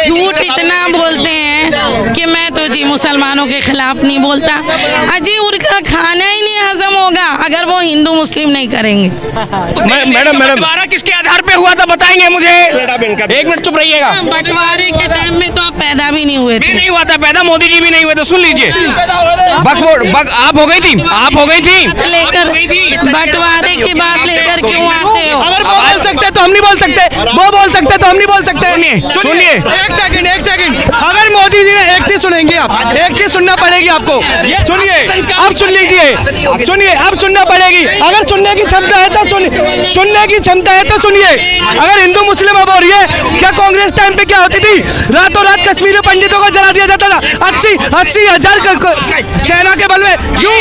झूठ इतना बोलते हैं कि मैं तो जी मुसलमानों के खिलाफ नहीं बोलता। अजी उनका खाना ही नहीं हजम होगा अगर वो हिंदू मुस्लिम नहीं करेंगे। मैडम बंटवारा किसके आधार पे हुआ था बताएंगे मुझे? एक मिनट चुप रहिएगा। बंटवारे के टाइम में तो आप पैदा भी नहीं हुए थे। नहीं हुआ था पैदा, मोदी जी भी नहीं हुए थे। सुन लीजिए, बक आप हो गई थी, आप हो गई थी लेकर बंटवारे की बात लेकर क्यों आते हो? अगर वो बोल सकते तो हम नहीं बोल सकते, वो बोल सकते तो हम नहीं बोल सकते। सुनिए एक सेकंड, अगर मोदी जी ने एक चीज सुनेंगे आप, एक चीज सुनना पड़ेगी आपको। सुनिए, अब सुन लीजिए, सुनिए, अब सुनना पड़ेगी। अगर सुनने की क्षमता है तो सुनने की क्षमता है तो सुनिए। अगर हिंदू मुस्लिम अब हो रही है, क्या कांग्रेस टाइम पे क्या होती थी? रातों रात कश्मीरी पंडितों को जला दिया जाता था। 80 हजार सेना के बल में क्यों?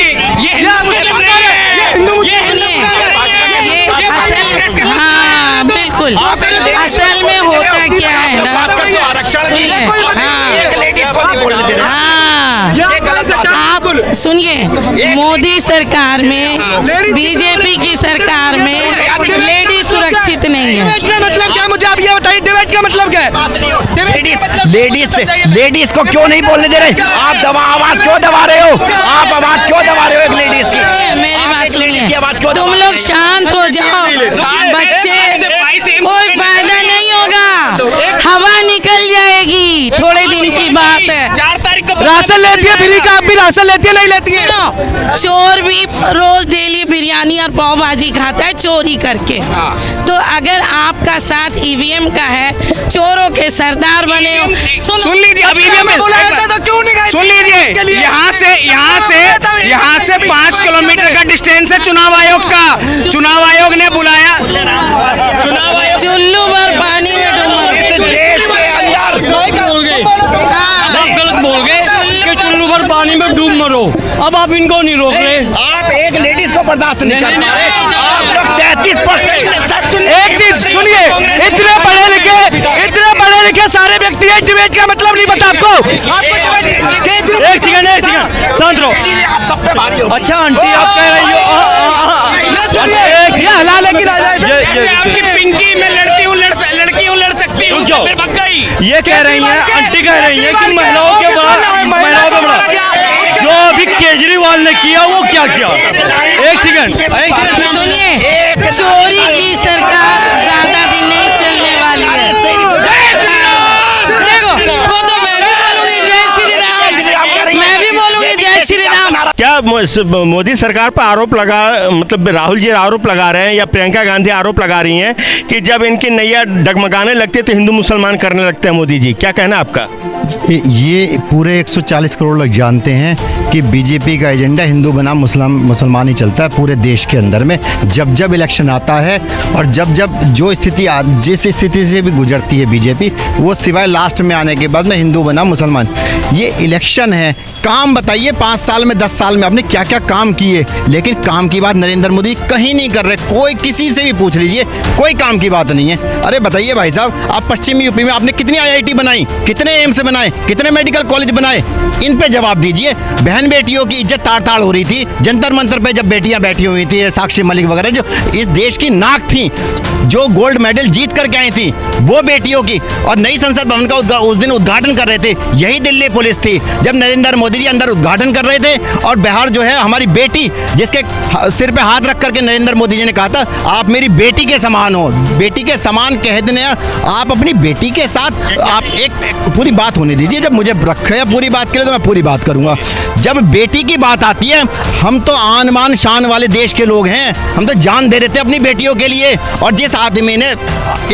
हाँ बिल्कुल, असल में होता क्या है ना, सुनिए, आप सुनिए, मोदी सरकार में, बीजेपी की सरकार में लेडी सुरक्षित नहीं है। डिबेट का मतलब क्या, मुझे आप ये बताइए, डिबेट का मतलब क्या है? लेडीज को क्यों नहीं बोलने दे रहे? आप आवाज क्यों दबा रहे हो? आप आवाज क्यों दबा रहे हो एक लेडीज की? मेरी बात सुनिए, तुम लोग शांत हो जाओ। बच्चे, कोई फायदा नहीं होगा, हवा निकल जाएगी, थोड़े दिन की बात है। 4 तारीख को राशन लेती है फ्री का, आप भी राशन लेती है नहीं लेती है? चोर भी रोज डेली बिरयानी और पाव भाजी खाता है चोरी करके। तो अगर आपका साथ ईवीएम का है, चोरों के सरदार बने हो। सुन लीजिए, अब ईवीएम में सुन लीजिए, यहाँ से 5 किलोमीटर का डिस्टेंस है चुनाव आयोग का। चुनाव आयोग ने बुलाया, चुल्लू भर पानी में डूब देश के अंदर गलत बोल गए कि चुल्लू भर पानी में डूब मरो। अब आप इनको नहीं रोक रहे। आप एक लेडीज को बर्दाश्त नहीं कर पा रहे। आप लोग 33%। एक चीज सुनिए, इतने पढ़े लिखे सारे व्यक्ति हैं, डिबेट का मतलब नहीं पता आपको? एक सेकंड, शांत रहो। अच्छा आंटी, आप कह रही हो हलाल है कि आपकी पिंकी में लड़की हूँ लड़ सकती हूँ, फिर भग गई। ये कह रही हैं, आंटी कह रही हैं कि महिलाओं के बड़ा जो अभी केजरीवाल ने किया वो क्या किया? एक सेकंड सुनिए, चोरी की सरकार ज्यादा दिन नहीं चलने वाली है। देखो, वो तो मैं भी बोलूंगी जय श्री राम, मैं भी बोलूंगी जय श्री राम। क्या मोदी सरकार पर आरोप लगा, मतलब राहुल जी आरोप लगा रहे हैं या प्रियंका गांधी आरोप लगा रही हैं कि जब इनकी नैया डगमगाने लगती है तो हिंदू मुसलमान करने लगते हैं मोदी जी? क्या कहना आपका? ये पूरे 140 करोड़ लोग जानते हैं कि बीजेपी का एजेंडा हिंदू बनाम मुसलमान ही चलता है पूरे देश के अंदर में। जब जब इलेक्शन आता है और जब जब जो स्थिति जिस स्थिति से भी गुजरती है बीजेपी, वो सिवाय लास्ट में आने के बाद में हिंदू बनाम मुसलमान। ये इलेक्शन है, काम बताइए 5 साल में 10 साल में आपने क्या क्या काम किए? लेकिन काम की बात नरेंद्र मोदी कहीं नहीं कर रहे। कोई किसी से भी पूछ लीजिए, कोई काम की बात नहीं है। अरे बताइए भाई साहब, आप पश्चिमी यूपी में आपने कितनी IIT बनाई, कितने एम्स बनाए, कितने मेडिकल कॉलेज बनाए? इन पे जवाब दीजिए। बहन बेटियों की इज्जत ताड़ ताड़ हो रही थी जंतर मंतर पे, जब बेटियां बैठी हुई थी, साक्षी मलिक वगैरह जो इस देश की नाक थी, जो गोल्ड मेडल जीत करके आई थी, वो बेटियों की। और नई संसद भवन का उस दिन उद्घाटन कर रहे थे, यही दिल्ली पुलिस थी जब नरेंद्र मोदी जी अंदर उद्घाटन कर रहे थे। और बिहार जो है हमारी बेटी, जिसके सिर पे हाथ रख करके नरेंद्र मोदी जी ने कहा था आप मेरी बेटी के समान हो। बेटी के समान कह देने, आप अपनी बेटी के साथ, आप एक पूरी बात होने दीजिए। जब मुझे रखे पूरी बात के लिए तो मैं पूरी बात करूंगा। जब बेटी की बात आती है, हम तो आन मान शान वाले देश के लोग हैं, हम तो जान दे देते अपनी बेटियों के लिए। और जिस आदमी ने,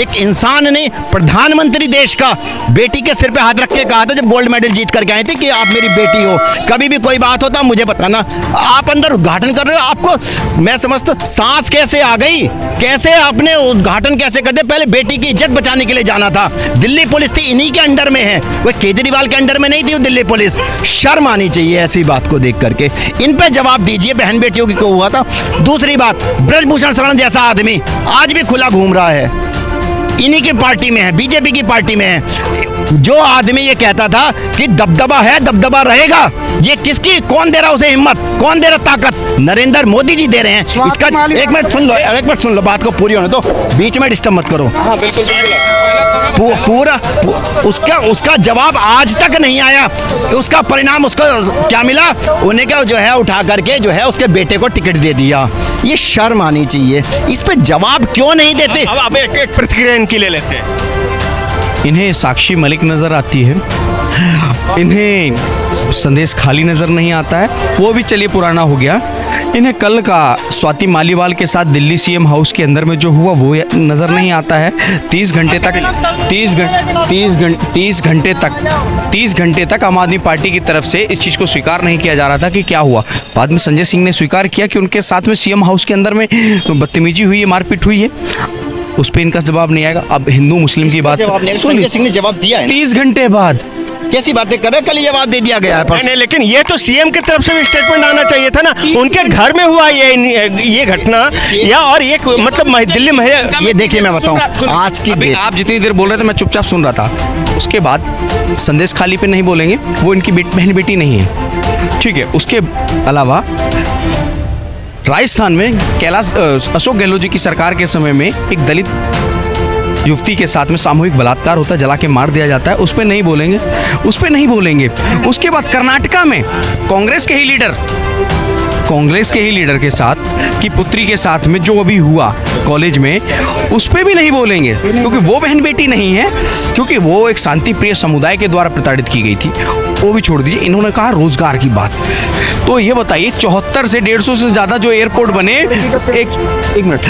एक इंसान ने, प्रधानमंत्री देश का, बेटी के सिर पे हाथ रख के कहा था जब गोल्ड मेडल जीत करके आए थे कि आप मेरी बेटी हो, कभी भी कोई बात होता मुझे बताना। आप अंदर उद्घाटन कर रहे हो, आपको मैं समझता सांस कैसे आ गई, कैसे आपने उद्घाटन कैसे कर दिया? पहले बेटी की इज्जत बचाने के लिए जाना था। दिल्ली पुलिस थी, इन्हीं के अंडर में है, वो केजरीवाल के अंडर में नहीं थी वो दिल्ली पुलिस। शर्म आनी चाहिए ऐसी बात को देख करके। इन पे जवाब दीजिए, बहन बेटियों की को हुआ था। दूसरी बात, ब्रजभूषण शरण जैसा आदमी आज भी खुला घूम रहा है, इन्हीं की पार्टी में है, बीजेपी की पार्टी में है। जो आदमी ये कहता था कि दबदबा है दबदबा रहेगा, ये किसकी, कौन दे रहा उसे हिम्मत, कौन दे रहा ताकत? नरेंद्र मोदी जी दे रहे हैं इसका। एक मिनट सुन लो, बात को पूरी होने दो, बीच में डिस्टर्ब मत करो। पूरा उसका जवाब आज तक नहीं आया। उसका परिणाम उसको क्या मिला? उन्हें क्या जो है उठा करके जो है उसके बेटे को टिकट दे दिया। ये शर्म आनी चाहिए। इस पे जवाब क्यों नहीं देते? अब एक प्रतिक्रिया इनकी ले लेते हैं। इन्हें साक्षी मलिक नज़र आती है, इन्हें संदेश खाली नज़र नहीं आता है, वो भी चलिए पुराना हो गया। इन्हें कल का स्वाति मालीवाल के साथ दिल्ली सीएम हाउस के अंदर में जो हुआ वो नज़र नहीं आता है। 30 घंटे तक आम आदमी पार्टी की तरफ से इस चीज़ को स्वीकार नहीं किया जा रहा था कि क्या हुआ। बाद में संजय सिंह ने स्वीकार किया कि उनके साथ में सीएम हाउस के अंदर में बदतमीजी हुई है, मारपीट हुई है। उस पर इनका जवाब नहीं आएगा। अब हिंदू मुस्लिम की बात, संजय सिंह ने जवाब दिया है 30 घंटे बाद। कैसी बातें कर रहे हैं? कल ही जवाब दे दिया गया है। नहीं, लेकिन ये तो सीएम की तरफ से भी स्टेटमेंट आना चाहिए था ना। उनके घर में हुआ ये घटना, या और एक मतलब दिल्ली में ये देखिए मैं बताऊं, आज की अभी आप जितनी देर बोल रहे थे मैं चुपचाप सुन रहा था। उसके बाद संदेश खाली पे नहीं बोलेंगे, वो इनकी बहन बेटी नहीं है, ठीक है। उसके अलावा राजस्थान में कैलाश अशोक गहलोत जी की सरकार के समय में एक दलित युवती के साथ में सामूहिक बलात्कार होता है, जला के मार दिया जाता है। उस पर नहीं बोलेंगे। उसके बाद कर्नाटका में कांग्रेस के ही लीडर के साथ की पुत्री के साथ में जो अभी हुआ कॉलेज में, उस पर भी नहीं बोलेंगे, क्योंकि वो बहन बेटी नहीं है, क्योंकि वो एक शांति प्रिय समुदाय के द्वारा प्रताड़ित की गई थी। वो भी छोड़ दीजिए। इन्होंने कहा रोजगार की बात। तो ये बताइए 74 से 150 से ज़्यादा जो एयरपोर्ट बने, एक मिनट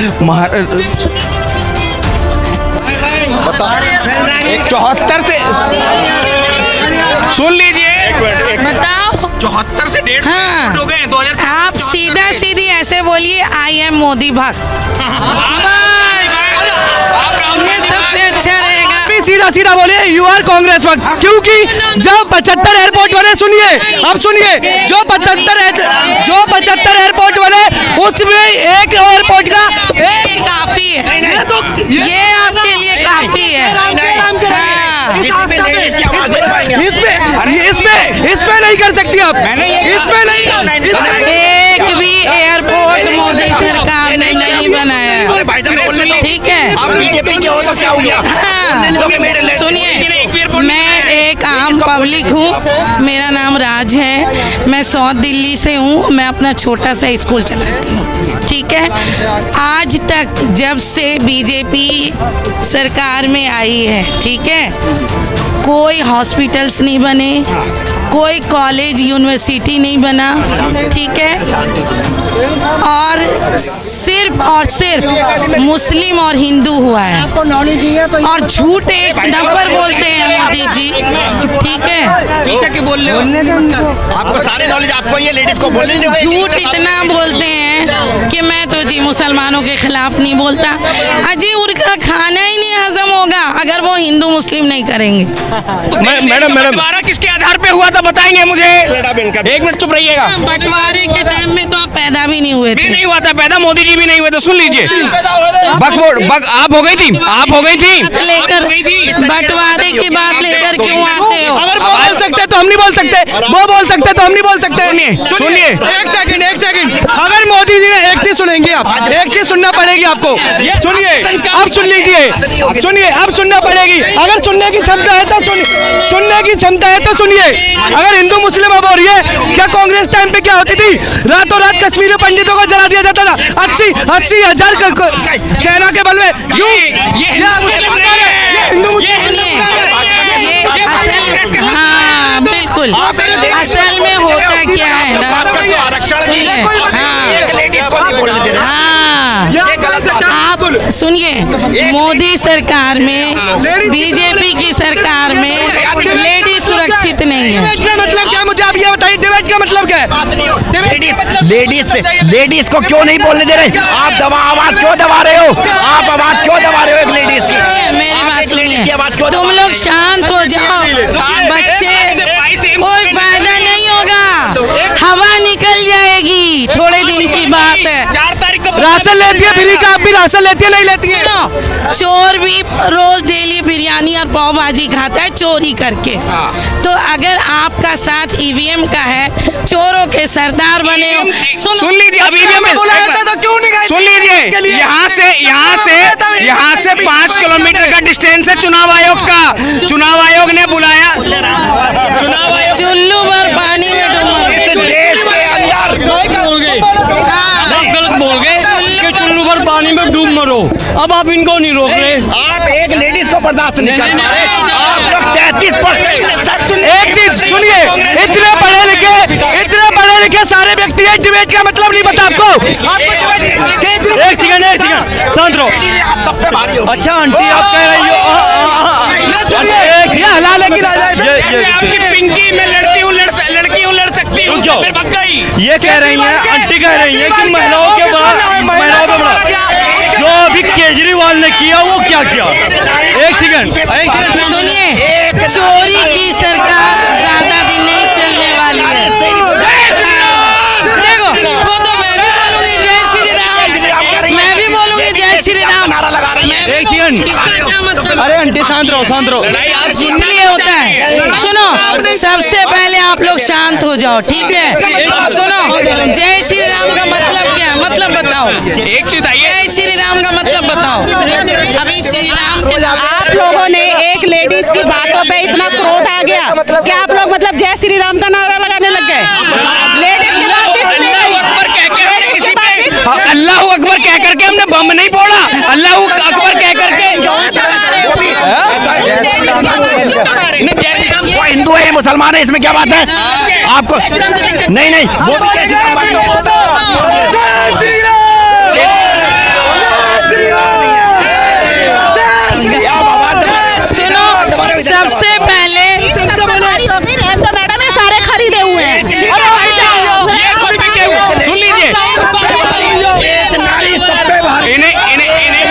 74 से, सुन लीजिए, बताओ 74 से 150 हाँ। हो गए 2000। आप सीधी ऐसे बोलिए, आई एम मोदी भक्त, ये सबसे अच्छा रहेगा। सीधा बोलिए यू आर कांग्रेस भक्त, क्योंकि जब 75 एयरपोर्ट बने, अब सुनिए, जो 75 एयरपोर्ट बने उसमें एक एयरपोर्ट का काफी है, ये आपके लिए काफी है। इसमें नहीं कर सकती आप, इसमें नहीं। एक भी एयरपोर्ट मोदी सरकार ने नहीं बनाया, ठीक है। सुनिए, मैं एक आम पब्लिक हूँ, मेरा नाम राज है, मैं साउथ दिल्ली से हूँ, मैं अपना छोटा सा स्कूल चलाती हूँ, ठीक है। आज तक जब से बीजेपी सरकार में आई है, ठीक है, कोई हॉस्पिटल्स नहीं बने, कोई कॉलेज यूनिवर्सिटी नहीं बना, ठीक है, और सिर्फ मुस्लिम और हिंदू हुआ है, और झूठ एक नंबर बोलते हैं मोदी जी, ठीक है। आपको सारे नॉलेज, आपको ये लेडीज को बोलने नहीं देंगे। झूठ इतना बोलते हैं कि मैं तो जी मुसलमानों के खिलाफ नहीं बोलता। अजी उनका खाना ही नहीं हजम होगा अगर वो हिंदू मुस्लिम नहीं करेंगे। मैडम बंटवारा किसके आधार पे हुआ था बताएंगे मुझे? एक मिनट चुप रहिएगा। बंटवारे के टाइम में तो आप पैदा भी नहीं हुए थे। नहीं हुआ था पैदा, मोदी जी भी नहीं हुए थे। सुन लीजिए, बक आप हो गई थी, लेकर बंटवारे की बात लेकर क्यों आते हो? अगर वो बोल सकते तो हम नहीं बोल सकते, वो बोल सकते तो हम नहीं बोल सकते। सुनिए, एक सेकंड, अगर मोदी जी ने एक चीज सुनेंगे आप, एक चीज सुनना पड़ेगी आपको। सुनिए, अब सुन लीजिए, अब सुनना पड़ेगी। अगर सुनने की क्षमता है तो सुनिए। अगर हिंदू मुस्लिम अब हो रही है, क्या कांग्रेस टाइम पे क्या होती थी? रातों रात कश्मीरी पंडितों को जला दिया जाता था, 80 हजार सेना के बल में। हाँ बिल्कुल, असल में होता क्या है ना, सुनिए, आप सुनिए, मोदी सरकार में, बीजेपी की सरकार में लेडी सुरक्षित नहीं है। डिबेट का मतलब क्या, मुझे आप ये बताइए, डिबेट का मतलब क्या है? लेडीज को क्यों नहीं बोलने दे रहे? आप आवाज क्यों दबा रहे हो? आप आवाज क्यों दबा रहे हो एक लेडीज की? मेरी बात सुनिए, तुम लोग शांत हो जाओ, बच्चे, कोई फायदा नहीं होगा, हवा निकल जाएगी, थोड़े दिन की बात है। 4 तारीख को राशन लेती है फ्री का, आप भी राशन लेती है नहीं लेती है? सुनो, चोर भी रोज डेली बिरयानी और पाव भाजी खाता है चोरी करके। तो अगर आपका साथ ईवीएम का है, चोरों के सरदार बने हो। सुन लीजिए, अब ईवीएम में सुन लीजिए, यहाँ से 5 किलोमीटर का डिस्टेंस है चुनाव आयोग का। चुनाव आयोग ने बुलाया, चुल्लू भर पानी में डूब देश के अंदर गलत बोल गए कि चुल्लू भर पानी में डूब मरो। अब आप इनको नहीं रोक रहे। आप एक लेडीज को बर्दाश्त नहीं कर पा रहे। आप लोग 33%। एक चीज सुनिए, इतने पढ़े लिखे सारे व्यक्ति हैं, डिबेट का मतलब नहीं पता आपको? एक सेकंड शांत रहो। अच्छा आंटी आप कह रही हो हलाल है कि आपकी पिंकी में लड़की हूँ लड़ सकती हूँ, फिर भग गई। ये कह रही हैं, आंटी कह रही हैं कि महिलाओं के बड़ा जो अभी केजरीवाल ने किया वो क्या किया? एक सेकंड सुनिए, चोरी की सरकार ज्यादा दिन नहीं चलने वाली है। देखो, वो तो मैं भी बोलूंगी जय श्री राम, मैं भी बोलूंगी जय श्री राम। एक सेकंड, क्या मतलब? अरे आंटी शांत रहो। इसलिए होता है, सुनो, सबसे पहले आप लोग शांत हो जाओ, ठीक है? सुनो, जय श्री राम का मतलब क्या है? मतलब बताओ, एक चीज आइए, जय श्री राम का मतलब बताओ। अभी श्री राम के आप लोगों ने एक लेडीज की बातों पे इतना क्रोध आ गया कि आप लोग मतलब जय श्री राम का नारा लगाने लग गए। लेडीज की बात अल्लाह अकबर कह करके हमने बम नहीं फोड़ा, अल्लाह अकबर कह करके। वो हिंदू है, मुसलमान है, इसमें क्या बात है आपको? नहीं वो भी कैसी सुनो, सबसे पहले मैडम ये सारे खरीदे हुए हैं। सुन लीजिए,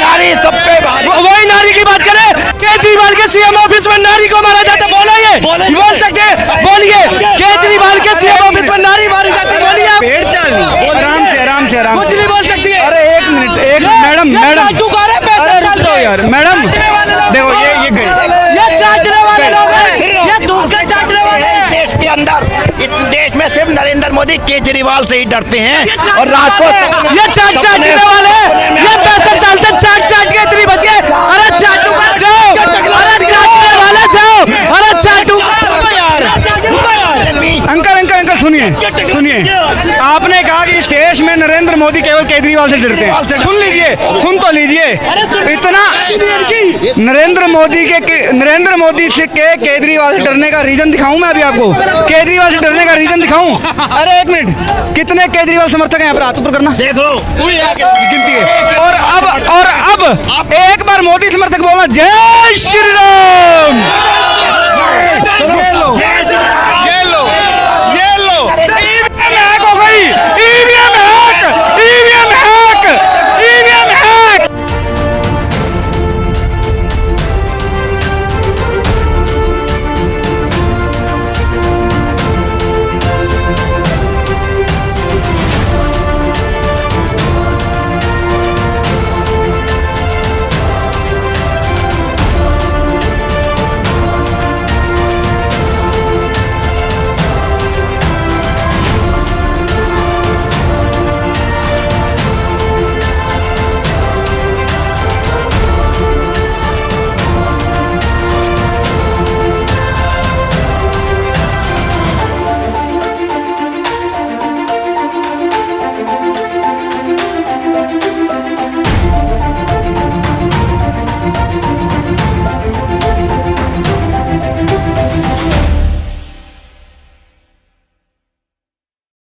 नारी सब पे भारी। वही नारी की बात करें, केजरीवाल के सीएम ऑफिस में नारी को मारा जाता, बोला ये बोल सकते हैं? बोलिए, केजरीवाल के सीएम ऑफिस में नारी मारी जाती, बोलिए आप। आराम से कुछ नहीं बोल सकती है। अरे एक मिनट मैडम यार मैडम देखो ये चाटने वाले लोग हैं, ये धूप के चाटने वाले हैं। देश के अंदर, इस देश में सिर्फ नरेंद्र मोदी केजरीवाल से ही डरते हैं। और रात को ये चाटने वाले, ये 65 साल से चाट के इतनी बच गए। अरे चाटू कर जाओ, अरे चाटने वाले जाओ, अरे चाटू यार। अंकल सुनिए, आपने कहा कि इस देश में नरेंद्र मोदी केवल केजरीवाल से डरते हैं। सुन लीजिए, सुन तो लीजिए, इतना नरेंद्र मोदी से के केजरीवाल से डरने का रीजन दिखाऊं मैं अभी आपको? केजरीवाल से डरने का रीजन दिखाऊं? अरे एक मिनट, कितने केजरीवाल समर्थक हैं यहाँ पर? हाथ ऊपर करना, देख लो गिनती है। और अब एक बार मोदी समर्थक बोलना जय श्री राम।